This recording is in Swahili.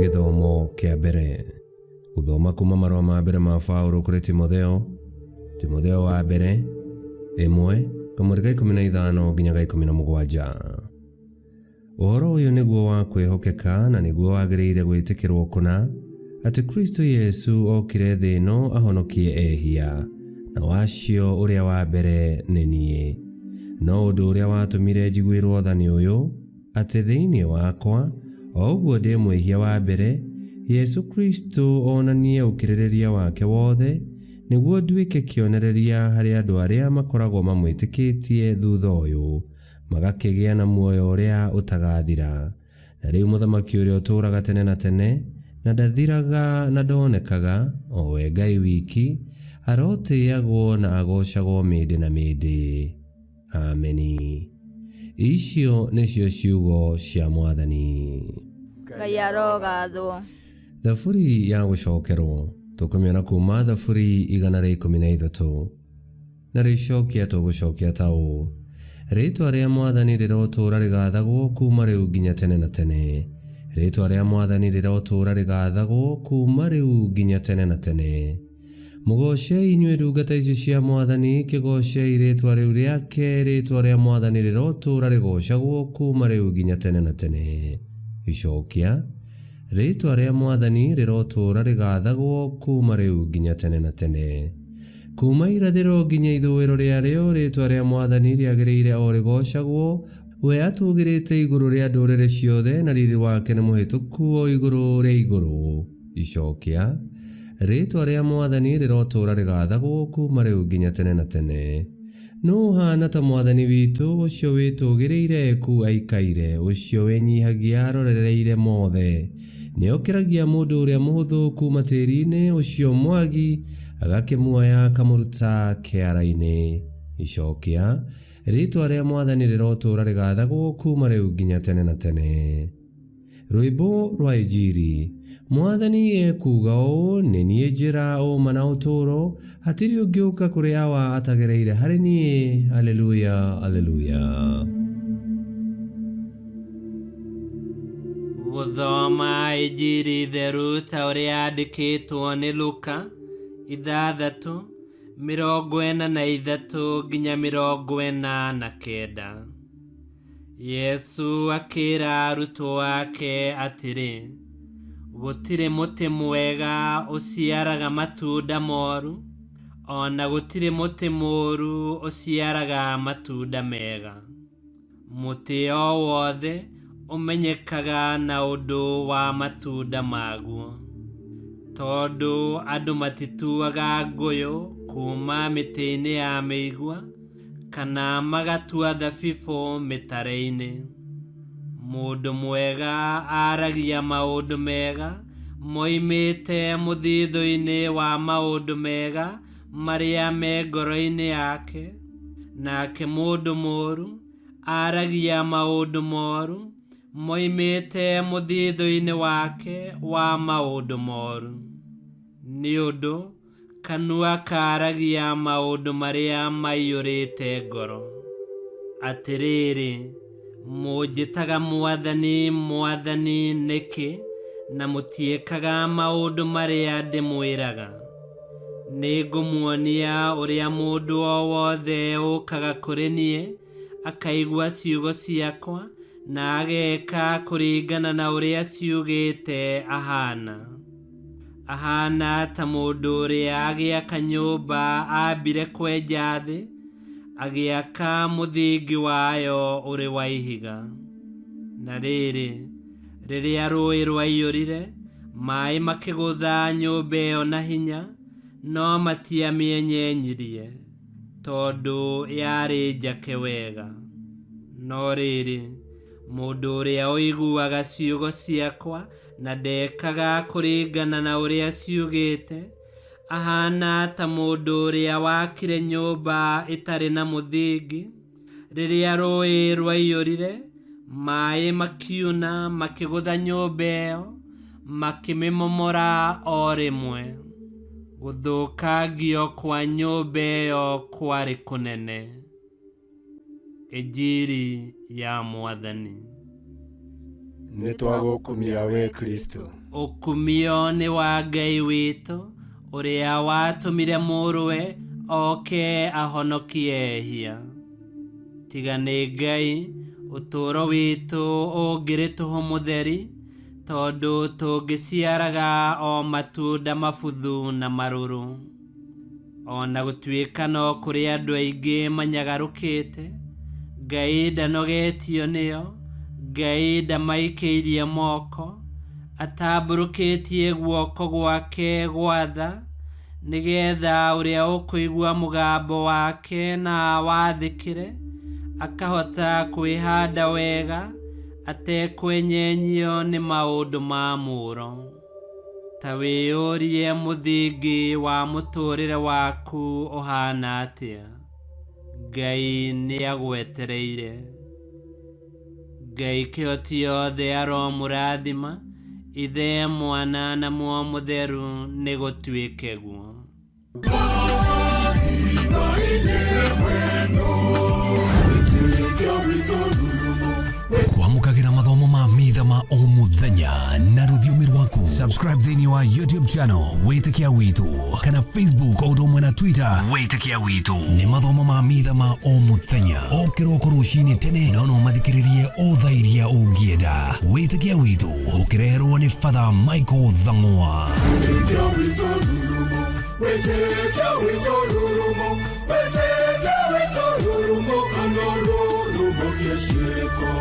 Githomo kia mbere. Guthoma kuma marũa ma mbere ma Paulo kũrĩ Timotheo wa mbere 1:15 nginya 17. Ũhoro ũyũ nĩguo wa kwĩhokeka na nĩguo wagĩrĩire gwĩtĩkĩrwo kũna atĩ Kristo Yesu okire thĩ ĩno ahonokie ehia, na wacio ũrĩa wa mbere nĩ niĩ. No ũndũ ũrĩa watũmire njiguĩrwo tha nĩ ũyũ, atĩ thĩinĩ wakwa, o ũguo ndĩ mwĩhia wa mbere, Yesu Kristo onanie ũkirĩrĩria wake wothe nĩguo nduĩke kĩonereria harĩ andũ arĩa makoragwo mamwĩtĩkĩtie thutha ũyũ, magakĩgĩa na muoyo ũrĩa ũtagathira. Na rĩu mũthamaki ũrĩa ũtũũraga tene na tene, na ndathiraga na ndonekaga, o we Ngai wiki, arotĩĩagwo na agocagwo mĩndĩ na mĩndĩ. Ameni. Icio nĩcio ciugo cia Mwathani. Ngai arogathwo. Thaburi ya gũcokerwo tũkũmĩona kuma Thaburi 113. Na rĩcokia tũgũcokia ta ũũ: Rĩĩtwa rĩa Mwathani rĩrotũũra rĩgathagwo kuma rĩu nginya tene na tene. Rĩĩtwa rĩa Mwathani rĩrotũũra rĩgathagwo kuma rĩu nginya tene na tene. Mũgocei inyuĩ ndungata ici cia Mwathani, kĩgocei rĩĩtwa rĩu rĩake. Rĩĩtwa rĩa Mwathani rĩrotũũra rĩgocagwo kuma rĩu nginya tene na tene. Icokia: Rĩĩtwa rĩa Mwathani rĩrotũũra rĩgathagwo kuma rĩu nginya tene na tene. Kuma irathĩro nginya ithũĩro rĩarĩo, rĩĩtwa rĩa Mwathani rĩagĩrĩire o rĩgocagwo. We atũũgĩrĩte igũrũ rĩa ndũrĩrĩ ciothe, na riri wake nĩ mũhĩtũku o igũrũ rĩa igũrũ. Icokia: Rĩĩtwa rĩa Mwathani rĩrotũũra rĩgathagwo kuma rĩu nginya tene na tene. Nũ ũhaana ta Mwathani witũ, ũcio wĩtũũgĩrĩire ku aikaire, ũcio wĩnyihagia arorereire mothe. Nĩokĩragia mũndũ ũrĩa mũhũthũ kuma tĩĩri-inĩ, ũcio mwagi agakĩmuoya akamũruta kĩara-inĩ. Icokia: Rĩĩtwa rĩa Mwathani rĩrotũũra rĩgathagwo kuma rĩu nginya tene na tene. Rwĩmbo rwa Injili. Mwathani ekuuga ũũ: nĩ niĩ njĩra, ũma na ũtũũro, hatirĩ ũngĩũka kũrĩ Awa atagereire harĩ niĩ. Aleluya, aleluya. Gũthoma Injili theru ta ũrĩa yandĩkĩtwo nĩ Luka 6:43 nginya 49. Yesu akĩĩra arutwo ake atĩrĩ: Gũtirĩ mũtĩ mwega ũciaraga matunda moru, ona gũtirĩ mũtĩ mũũru ũciaraga matunda mega. Mũtĩ o wothe ũmenyekaga na ũndũ wa matunda maguo. Tondũ andũ matituaga ngũyũ kuma mĩtĩ-inĩ ya mĩigua, kana magatua thabibũ mĩtare-inĩ. Mũndũ mwega aragia maũndũ mega moimĩte mũthithũ-inĩ wa maũndũ mega marĩa me ngoro-inĩ yake, nake mũndũ mũũru aragia maũndũ moru moimĩte mũthithũ-inĩ wake wa maũndũ moru. Nĩ ũndũ kanua karagia maũndũ marĩa maiyũrĩte ngoro. Atĩrĩrĩ, mũnjĩtaga Mwathani, Mwathani nĩkĩ, na mũtiĩkaga maũndũ marĩa ndĩmwĩraga? Nĩngũmuonia ũrĩa mũndũ o wothe ũkaga kũrĩ niĩ, akaigua ciugo ciakwa, na ageka kũringana na ũrĩa ciugĩte ahana. Ahana ta mũndũ ũrĩa agĩaka nyũmba ambire kwenja thĩ, agĩaka mũthingi wayo ũrĩ wa ihiga. Na rĩrĩ, rĩrĩa rũũĩ rwaiyũrire, maaĩ makĩgũtha nyũmba ĩyo na hinya, no matiamĩenyenyirie, tondũ yarĩ njake wega. No rĩrĩ, mũndũ ũrĩa ũiguaga ciugo ciakwa na ndekaga kũringana na ũrĩa ciugĩte, ahana ta mũndũ ũrĩa wakire nyũmba ĩtarĩ na mũthingi. Rĩrĩa rũũĩ rwaiyũrire, maaĩ makiuna makĩgũtha nyũmba ĩyo, makĩmĩmomora o rĩmwe. Gũthũkangio kwa nyũmba ĩyo kwarĩ kũnene. Injili ya Mwathani. nĩtwagũkumia we Kristo. Ũkumio nĩ wa Ngai witũ, ũrĩa watũmire mũrũwe oke ahonokie ehia. Tiga nĩ Ngai, ũtũũro witũ ũngĩrĩ tũhũ mũtheri, tondũ tũngĩciaraga o matunda mabuthu na marũrũ. Ona gũtuĩka no kũrĩ andũ aingĩ manyagarũkĩte, Ngai ndanogetio nĩo, Ngai ndamaikĩirie moko, atambũrũkĩtie guoko gwake gwatha, nĩgetha ũrĩa ũkũigua mũgambo wake na wathĩkĩre, akahota kwĩhanda wega, atekwenyenyio nĩ maũndũ ma mũũro. Ta wĩyũrie mũthingi wa mũtũũrĩre waku ũhana atĩa. Ngai nĩagwetereire. Ngai kĩhoti yothe aromũrathima, Ithe, Mwana na Muoyo Mũtheru nĩ gũtuĩke guo. Kwamũkagĩra mathomo ma mitha ma o mũthenya na rũthiomi rwaku. Subscribe thĩinĩ wa YouTube channel Wĩtĩkia Witũ, kana Facebook o ũndũ ũmwe na Twitter Wĩtĩkia Witũ. Nĩ mathomo ma mitha ma o mũthenya, o kĩroko rũcinĩ tene, no mathikĩrĩrie o thaa iria ũngĩenda. Wĩtĩkia Witũ ũkĩreherwo nĩ Father Michael Thang'wa. Wĩtĩkia Witũ rurumo, Wĩtĩkia Witũ rurumo, Wĩtĩkia Witũ rurumo, kana rurumo kĩciĩko.